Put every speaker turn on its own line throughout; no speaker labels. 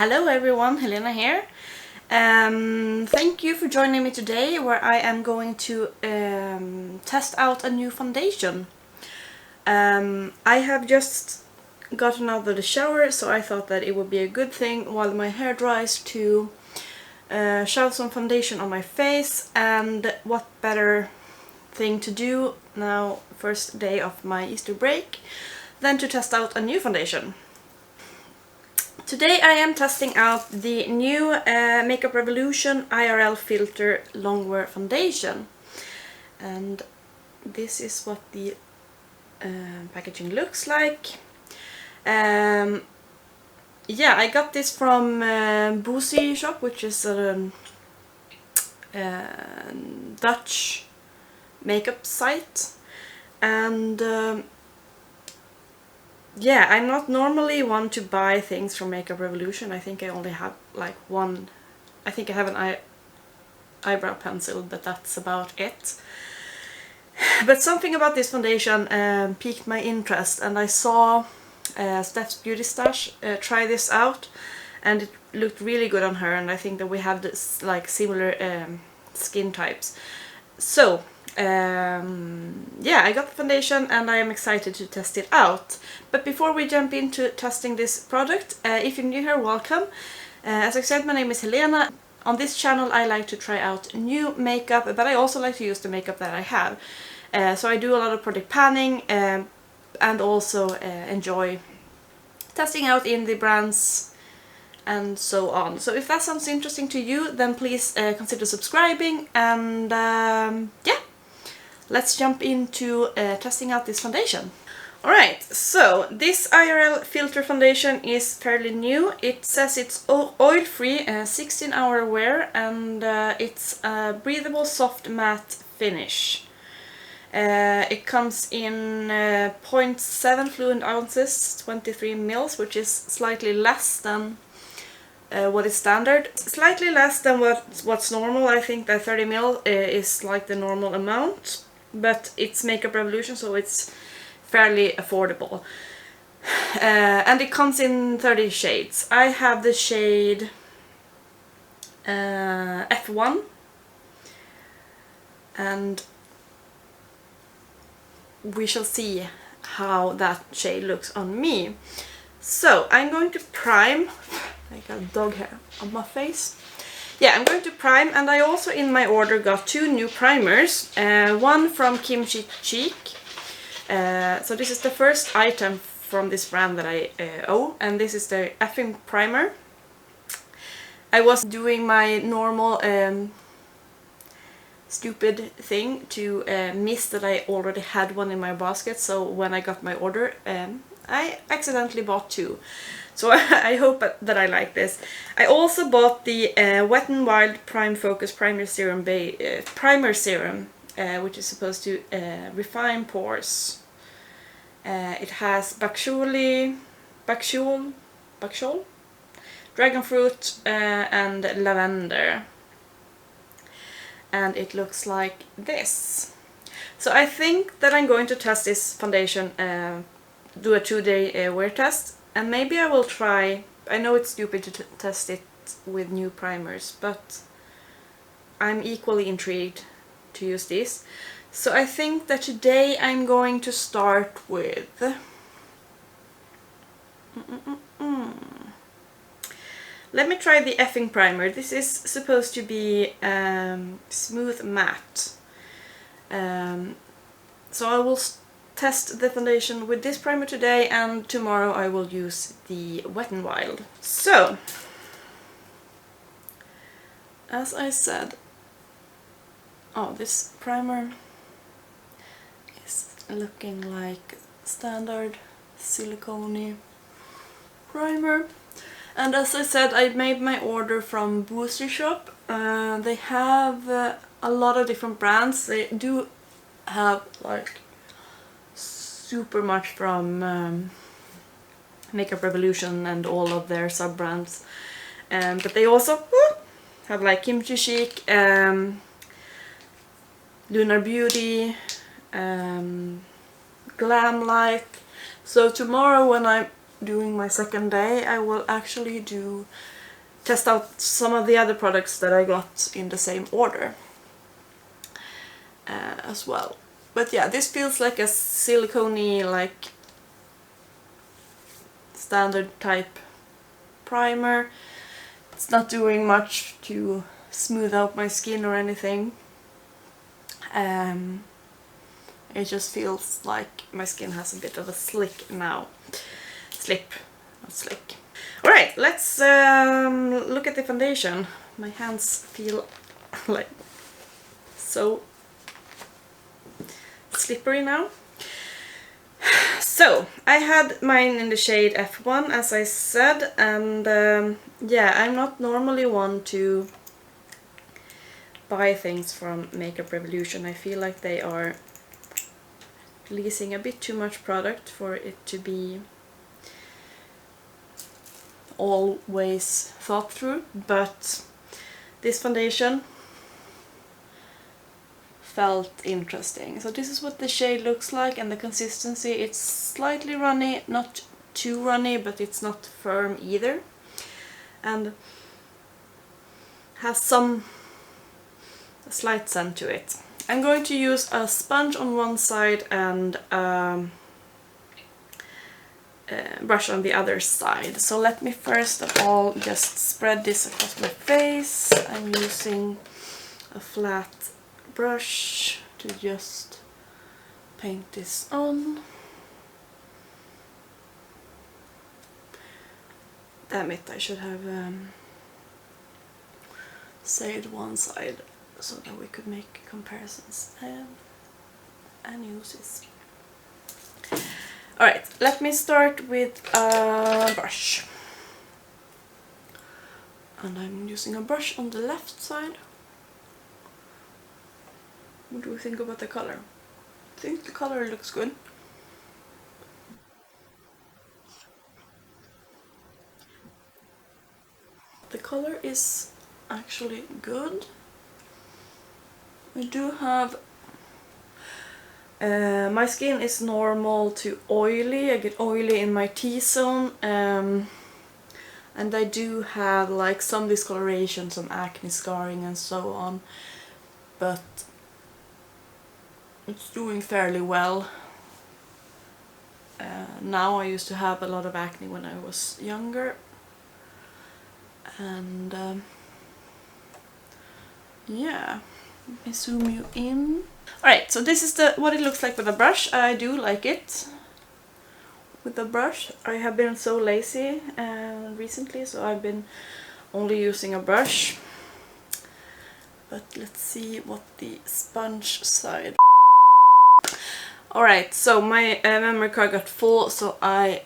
Hello everyone, Helena here. Thank you for joining me today where I am going to test out a new foundation. I have just gotten out of the shower, so I thought that it would be a good thing while my hair dries to shove some foundation on my face, and what better thing to do now, first day of my Easter break, than to test out a new foundation. Today I am testing out the new Makeup Revolution IRL Filter Longwear Foundation, and this is what the packaging looks like. Yeah, I got this from Boozy Shop, which is a Dutch makeup site, and yeah, I'm not normally one to buy things from Makeup Revolution. I think I only have like one. I think I have an eyebrow pencil, but that's about it. But something about this foundation piqued my interest, and I saw Steph's Beauty Stash try this out, and it looked really good on her, and I think that we have this like similar skin types. So yeah, I got the foundation and I am excited to test it out. But before we jump into testing this product, if you're new here, welcome. As I said, my name is Helena. On this channel I like to try out new makeup, but I also like to use the makeup that I have. So I do a lot of product panning and also enjoy testing out indie brands and so on. So if that sounds interesting to you, then please consider subscribing, and yeah, let's jump into testing out this foundation. Alright, so this IRL filter foundation is fairly new. It says it's oil-free, 16-hour wear, and it's a breathable soft matte finish. It comes in 0.7 fluid ounces, 23 mils, which is slightly less than what is standard. Slightly less than what's normal. I think that 30 ml is like the normal amount, but it's Makeup Revolution, so it's fairly affordable. And it comes in 30 shades. I have the shade F1, and we shall see how that shade looks on me. So I'm going to prime. I got dog hair on my face. Yeah, I'm going to prime, and I also in my order got two new primers. One from Kimchi Cheek. So this is the first item from this brand that I owe, and this is the effing primer. I was doing my normal stupid thing to miss that I already had one in my basket, so when I got my order I accidentally bought two. So I hope that I like this. I also bought the Wet n Wild Primefocus Primer Serum, which is supposed to refine pores. It has bakshol, dragon fruit, and lavender. And it looks like this. So I think that I'm going to test this foundation, do a 2-day wear test, and maybe I will try. I know it's stupid to test it with new primers, but I'm equally intrigued to use this. So I think that today I'm going to start with let me try the effing primer. This is supposed to be smooth matte. So I will test the foundation with this primer today, and tomorrow I will use the Wet n Wild. So, as I said, this primer is looking like standard silicone primer. And as I said, I made my order from Boozy Shop. They have a lot of different brands. They do have like super much from Makeup Revolution and all of their sub-brands. But they also have like Kimchi Chic, Lunar Beauty, GlamLite. So tomorrow when I doing my second day, I will actually test out some of the other products that I got in the same order as well. But yeah, this feels like a silicone-y, like standard type primer. It's not doing much to smooth out my skin or anything. It just feels like my skin has a bit of a slick now. Slip, not slick. Alright, let's look at the foundation. My hands feel like so slippery now. So, I had mine in the shade F1, as I said, and yeah, I'm not normally one to buy things from Makeup Revolution. I feel like they are releasing a bit too much product for it to be always thought through, but this foundation felt interesting. So this is what the shade looks like, and the consistency, it's slightly runny, not too runny, but it's not firm either, and has a slight scent to it. I'm going to use a sponge on one side and brush on the other side. So let me first of all just spread this across my face. I'm using a flat brush to just paint this on. Damn it, I should have saved one side so that we could make comparisons and use this. Alright, let me start with a brush. And I'm using a brush on the left side. What do we think about the color? I think the color looks good. The color is actually good. We do have my skin is normal to oily. I get oily in my T-zone, and I do have like some discoloration, some acne scarring and so on, but it's doing fairly well. Now I used to have a lot of acne when I was younger, and yeah, let me zoom you in. Alright, so this is what it looks like with a brush. I do like it with the brush. I have been so lazy recently, so I've been only using a brush. But let's see what the sponge side. Alright, so my memory card got full, so I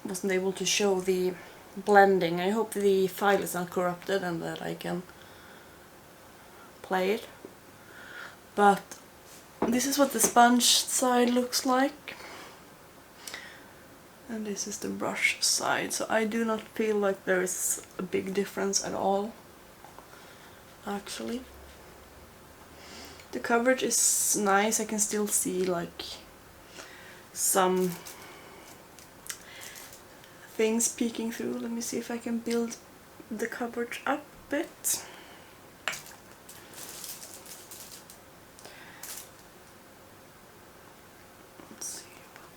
wasn't able to show the blending. I hope the file is not corrupted and that I can play it. But this is what the sponge side looks like, and this is the brush side, so I do not feel like there is a big difference at all, actually. The coverage is nice. I can still see like some things peeking through. Let me see if I can build the coverage up a bit.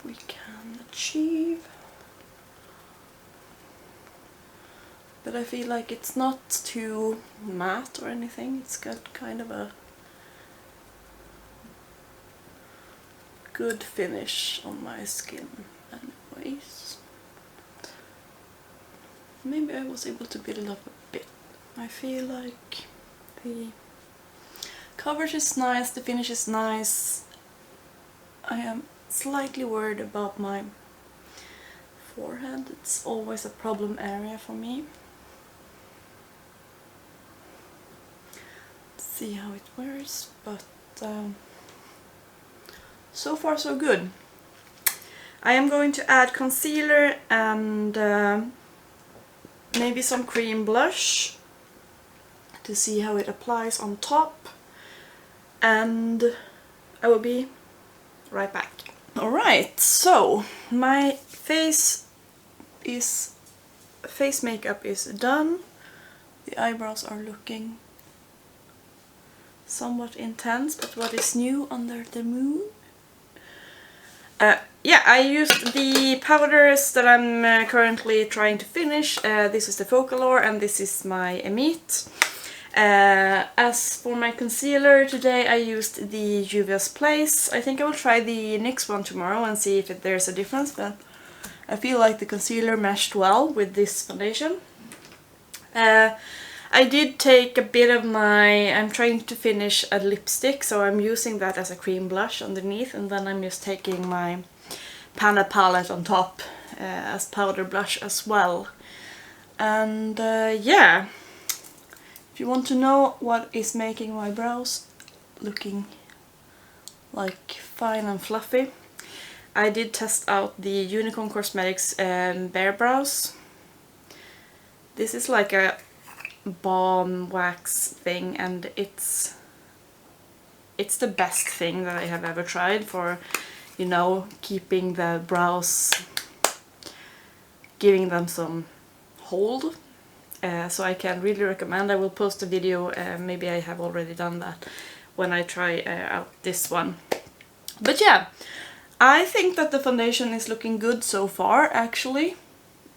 We can achieve, but I feel like it's not too matte or anything. It's got kind of a good finish on my skin anyways. Maybe I was able to build up a bit. I feel like the coverage is nice, the finish is nice. I am slightly worried about my forehead. It's always a problem area for me. Let's see how it wears, but so far so good. I am going to add concealer and maybe some cream blush to see how it applies on top, and I will be right back. Alright, so my face face makeup is done. The eyebrows are looking somewhat intense, but what is new under the moon? Yeah, I used the powders that I'm currently trying to finish. This is the Focalor and this is my Emit. As for my concealer, today I used the Juvia's Place. I think I will try the NYX one tomorrow and see if there's a difference, but I feel like the concealer meshed well with this foundation. I did take a bit of I'm trying to finish a lipstick, so I'm using that as a cream blush underneath, and then I'm just taking my Pana palette on top as powder blush as well. And yeah, if you want to know what is making my brows looking like fine and fluffy, I did test out the Unicorn Cosmetics Bare Brows. This is like a balm wax thing, and it's the best thing that I have ever tried for, you know, keeping the brows, giving them some hold. So I can really recommend. I will post a video, maybe I have already done that, when I try out this one. But yeah, I think that the foundation is looking good so far, actually.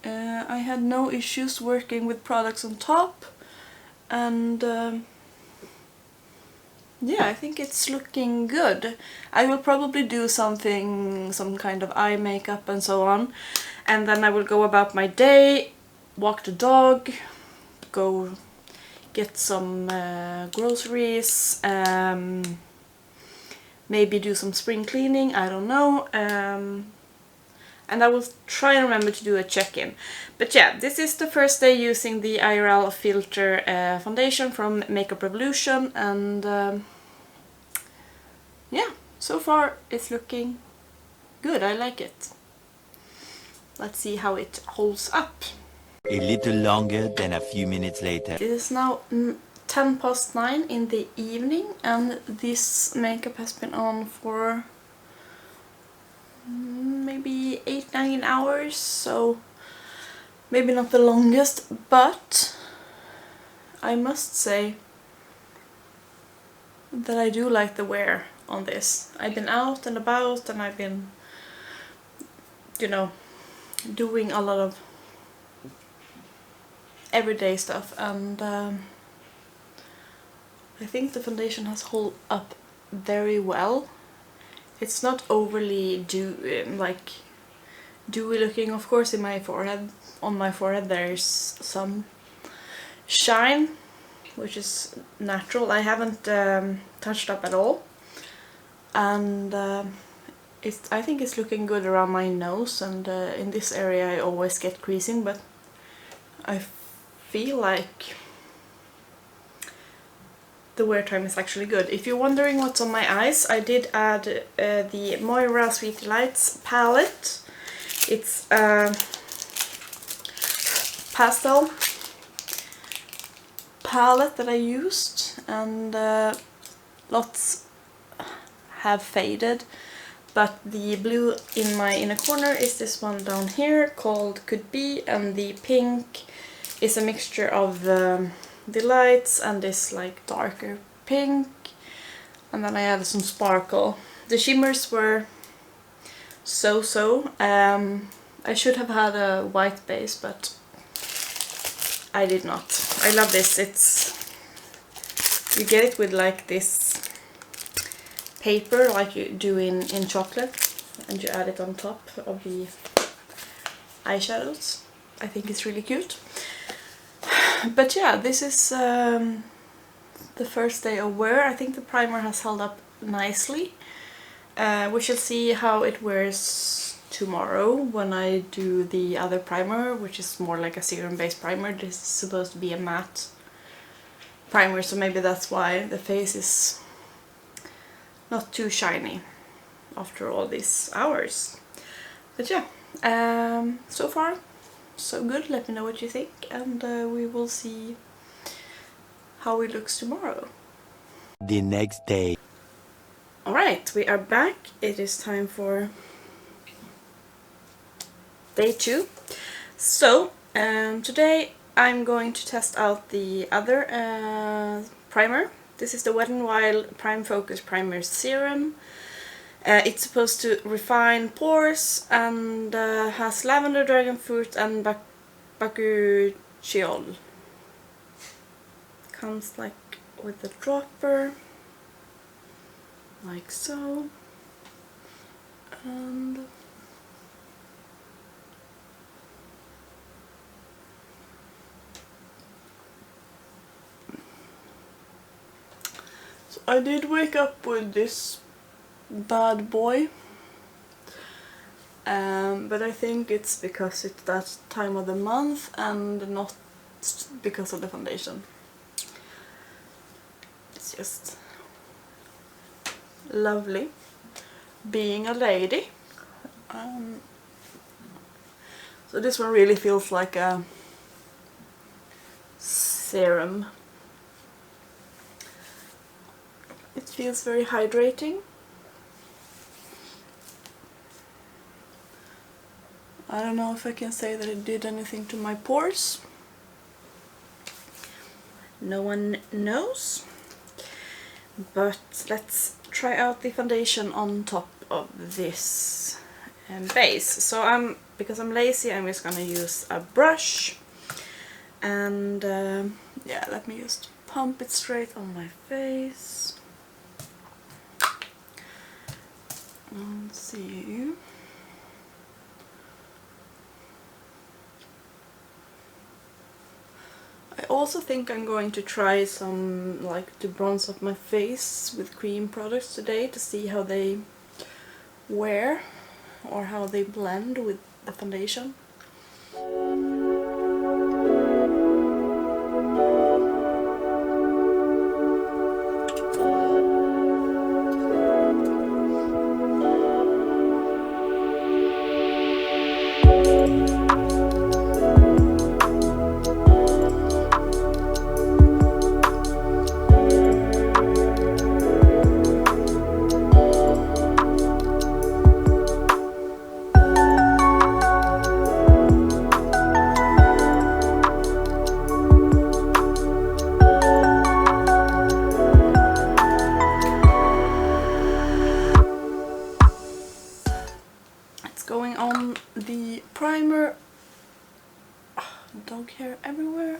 I had no issues working with products on top, and yeah, I think it's looking good. I will probably do some kind of eye makeup and so on, and then I will go about my day, walk the dog, go get some groceries, maybe do some spring cleaning, I don't know, and I will try and remember to do a check-in. But yeah, this is the first day using the IRL filter foundation from Makeup Revolution, and yeah, so far it's looking good. I like it. Let's see how it holds up.
A little longer than a few minutes later.
It is now 9:10 in the evening, and this makeup has been on for maybe 8-9 hours, so maybe not the longest, but I must say that I do like the wear on this. I've been out and about, and I've been, you know, doing a lot of everyday stuff, and I think the foundation has held up very well. It's not overly dewy looking. Of course, in my forehead, on my forehead, there's some shine, which is natural. I haven't touched up at all, and I think it's looking good around my nose, and in this area I always get creasing, but I feel like the wear time is actually good. If you're wondering what's on my eyes, I did add the Moira Sweet Delights palette. It's a pastel palette that I used, and lots have faded, but the blue in my inner corner is this one down here called Could Be, and the pink is a mixture of Delights and this like darker pink, and then I added some sparkle. The shimmers were so. I should have had a white base, but I did not. I love this. You get it with like this paper like you do in chocolate, and you add it on top of the eyeshadows. I think it's really cute. But yeah, this is the first day of wear. I think the primer has held up nicely. We shall see how it wears tomorrow when I do the other primer, which is more like a serum based primer. This is supposed to be a matte primer, so maybe that's why the face is not too shiny after all these hours. But yeah, so far so good. Let me know what you think, and we will see how it looks tomorrow.
The next day.
Alright, we are back. It is time for day 2. So, today I'm going to test out the other primer. This is the Wet n Wild Primefocus Primer Serum. It's supposed to refine pores and has lavender, dragon fruit and bakuchiol. Comes like with a dropper, like so. And so I did wake up with this bad boy, but I think it's because it's that time of the month and not because of the foundation. It's just lovely being a lady. So this one really feels like a serum. It feels very hydrating. I don't know if I can say that it did anything to my pores. No one knows. But let's try out the foundation on top of this base. So because I'm lazy, I'm just gonna use a brush. And yeah, let me just pump it straight on my face. Let's see. I also think I'm going to try some, like, to bronze up my face with cream products today to see how they wear or how they blend with the foundation. Going on the primer. Dog hair everywhere.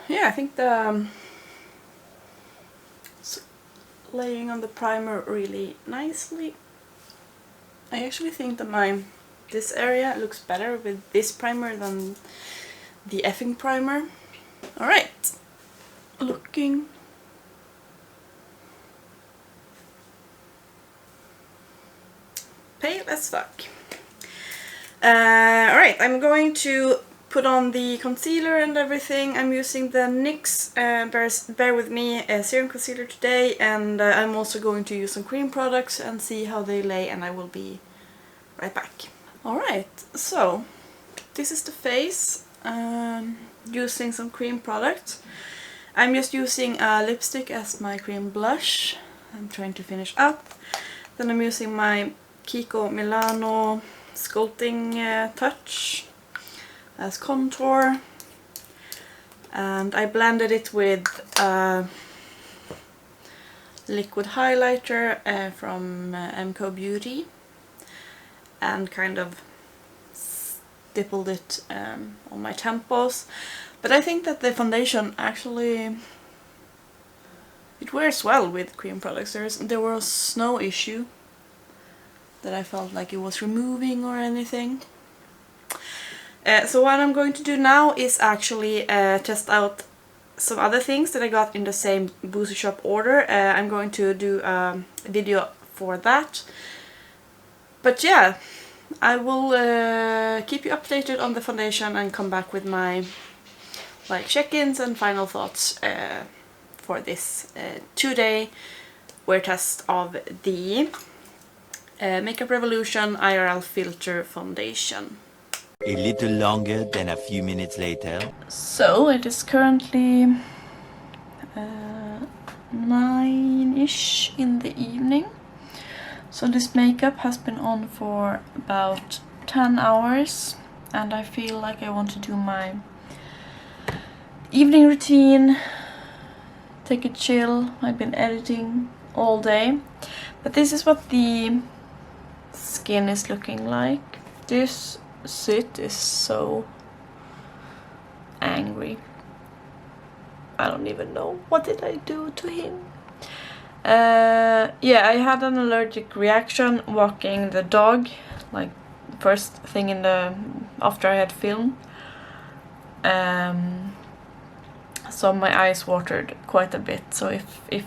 Yeah, I think the laying on the primer really nicely. I actually think that this area looks better with this primer than the effing primer. Alright, looking pale as fuck. Alright, I'm going to put on the concealer and everything. I'm using the NYX Bare With Me Serum Concealer today, and I'm also going to use some cream products and see how they lay, and I will be right back. Alright, so this is the face, using some cream product. I'm just using a lipstick as my cream blush. I'm trying to finish up. Then I'm using my Kiko Milano Sculpting touch as contour, and I blended it with liquid highlighter from MCO Beauty and kind of stippled it on my temples. But I think that the foundation actually, it wears well with cream products. There was no issue that I felt like it was removing or anything. So what I'm going to do now is actually test out some other things that I got in the same Boozy Shop order. I'm going to do a video for that. But yeah, I will keep you updated on the foundation and come back with my check-ins and final thoughts for this 2-day wear test of the Makeup Revolution IRL Filter Foundation.
A little longer than a few minutes later.
So it is currently 9-ish in the evening. So this makeup has been on for about 10 hours and I feel like I want to do my evening routine, take a chill. I've been editing all day, but this is what the skin is looking like. This Sit is so angry. I don't even know, what did I do to him? Yeah, I had an allergic reaction walking the dog, like first thing after I had filmed. So my eyes watered quite a bit, so if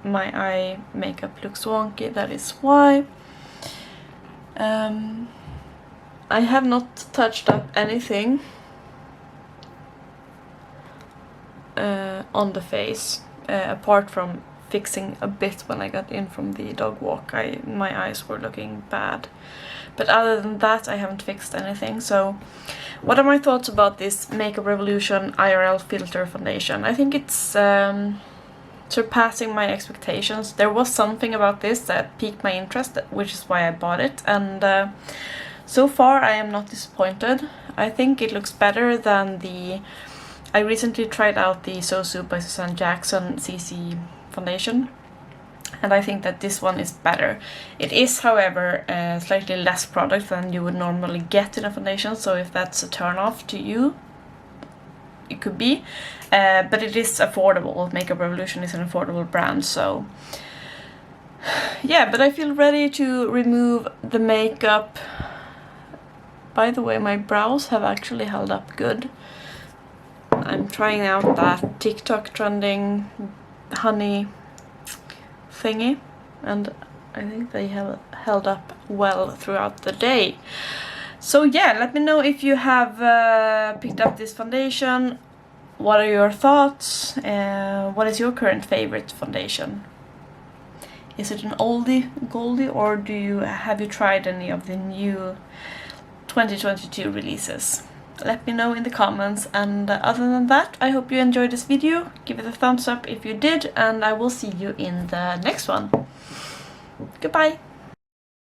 my eye makeup looks wonky, that is why. I have not touched up anything on the face, apart from fixing a bit when I got in from the dog walk. My eyes were looking bad, but other than that I haven't fixed anything. So what are my thoughts about this Makeup Revolution IRL Filter Foundation? I think it's surpassing my expectations. There was something about this that piqued my interest, which is why I bought it, and so far I am not disappointed. I think it looks better than I recently tried out the So Soup by Suzanne Jackson CC foundation, and I think that this one is better. It is, however, slightly less product than you would normally get in a foundation, so if that's a turn off to you, it could be. But it is affordable. Makeup Revolution is an affordable brand, so yeah, but I feel ready to remove the makeup. By the way, my brows have actually held up good. I'm trying out that TikTok trending honey thingy, and I think they have held up well throughout the day. So yeah, let me know if you have picked up this foundation. What are your thoughts? What is your current favorite foundation? Is it an oldie goldie, or have you tried any of the new 2022 releases? Let me know in the comments, and other than that, I hope you enjoyed this video. Give it a thumbs up if you did, and I will see you in the next one. Goodbye!